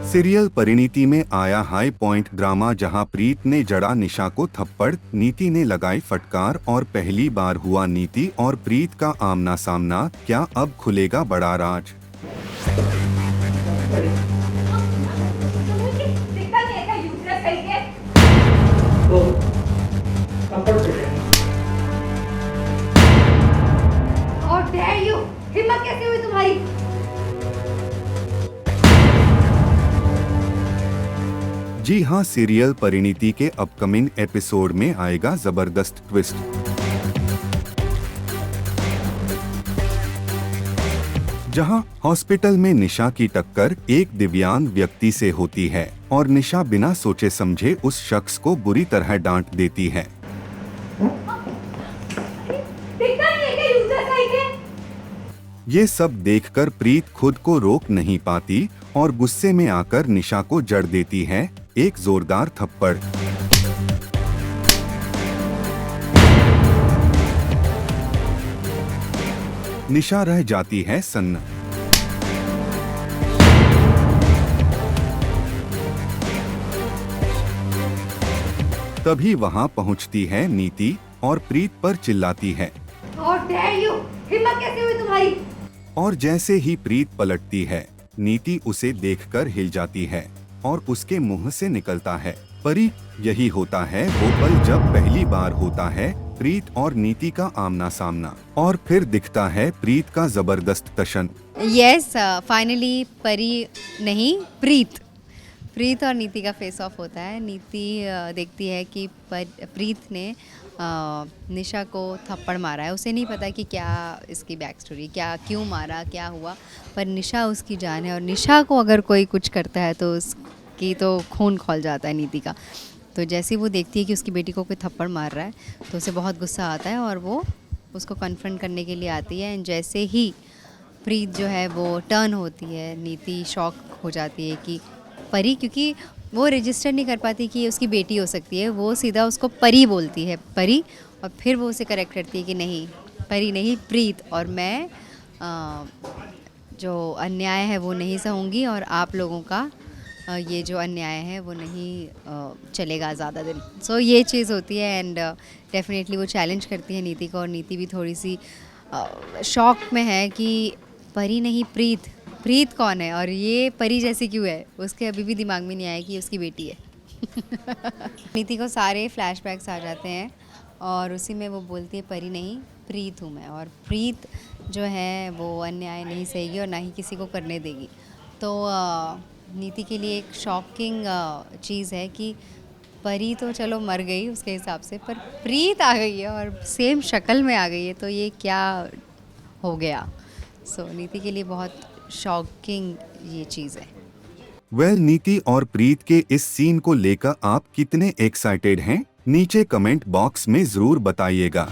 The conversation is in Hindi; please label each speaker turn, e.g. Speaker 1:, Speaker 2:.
Speaker 1: सीरियल परिणीति में आया हाई पॉइंट ड्रामा, जहां प्रीत ने जड़ा निशा को थप्पड़, नीति ने लगाई फटकार और पहली बार हुआ नीति और प्रीत का आमना सामना। क्या अब खुलेगा बड़ा राज?
Speaker 2: हिम्मत कैसे हुई तुम्हारी?
Speaker 1: जी हां, सीरियल परिणीति के अपकमिंग एपिसोड में आएगा जबरदस्त ट्विस्ट। जहां हॉस्पिटल में निशा की टक्कर एक दिव्यांग व्यक्ति से होती है और निशा बिना सोचे समझे उस शख्स को बुरी तरह डांट देती है। ये सब देखकर प्रीत खुद को रोक नहीं पाती और गुस्से में आकर निशा को जड़ देती है एक जोरदार थप्पड़। निशा रह जाती है सन्न। तभी वहां पहुंचती है नीति और प्रीत पर चिल्लाती है,
Speaker 2: हिम्मत कैसे हुई तुम्हारी?
Speaker 1: और जैसे ही प्रीत पलटती है, नीति उसे देखकर हिल जाती है और उसके मुंह से निकलता है, परी। यही होता है वो पल जब पहली बार होता है प्रीत और नीति का आमना सामना, और फिर दिखता है प्रीत का जबरदस्त टशन।
Speaker 3: यस, फाइनली परी नहीं प्रीत और नीति का फेस ऑफ होता है। नीति देखती है कि प्रीत ने निशा को थप्पड़ मारा है। उसे नहीं पता कि क्या इसकी बैक स्टोरी, क्या क्यों मारा, क्या हुआ, पर निशा उसकी जान है और निशा को अगर कोई कुछ करता है तो उसकी तो खून खौल जाता है नीति का। तो जैसे वो देखती है कि उसकी बेटी को कोई थप्पड़ मार रहा है तो उसे बहुत गुस्सा आता है और वो उसको कन्फ्रंट करने के लिए आती है। एंड जैसे ही प्रीत जो है वो टर्न होती है, नीति शॉक हो जाती है कि परी, क्योंकि वो रजिस्टर नहीं कर पाती कि ये उसकी बेटी हो सकती है, वो सीधा उसको परी बोलती है, परी। और फिर वो उसे करेक्ट करती है कि नहीं, परी नहीं प्रीत, और मैं जो अन्याय है वो नहीं सहूँगी और आप लोगों का ये जो अन्याय है वो नहीं चलेगा ज़्यादा दिन। सो ये चीज़ होती है एंड डेफिनेटली वो चैलेंज करती है नीति को, और नीति भी थोड़ी सी शॉक में है कि परी नहीं प्रीत कौन है और ये परी जैसी क्यों है। उसके अभी भी दिमाग में नहीं आया कि उसकी बेटी है। नीति को सारे फ्लैशबैक्स आ जाते हैं और उसी में वो बोलती है परी नहीं प्रीत हूँ मैं, और प्रीत जो है वो अन्याय नहीं सहेगी और ना ही किसी को करने देगी। तो नीति के लिए एक शॉकिंग चीज़ है कि परी तो चलो मर गई उसके हिसाब से, पर प्रीत आ गई है और सेम शक्ल में आ गई है, तो ये क्या हो गया। सो नीति के लिए बहुत शॉकिंग ये चीज़ है।
Speaker 1: वेल, नीति और प्रीत के इस सीन को लेकर आप कितने एक्साइटेड हैं? नीचे कमेंट बॉक्स में जरूर बताइएगा।